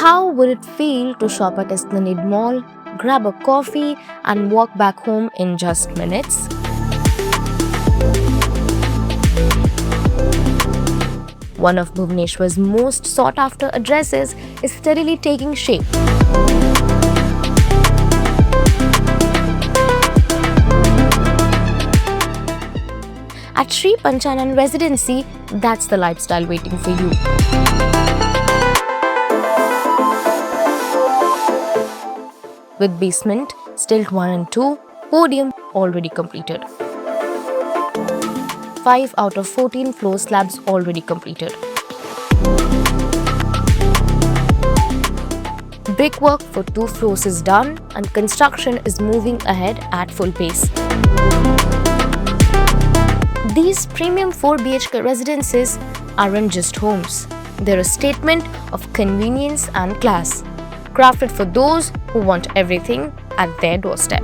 How would it feel to shop at Esplanade Mall, grab a coffee, and walk back home in just minutes? One of Bhubaneswar's most sought-after addresses is steadily taking shape. At Sree Panchanan Residency, that's the lifestyle waiting for you. With basement, stilt 1 and 2, podium already completed. 5 out of 14 floor slabs already completed. Brickwork for 2 floors is done and construction is moving ahead at full pace. These premium 4 BHK residences aren't just homes. They're a statement of convenience and class, crafted for those who want everything at their doorstep.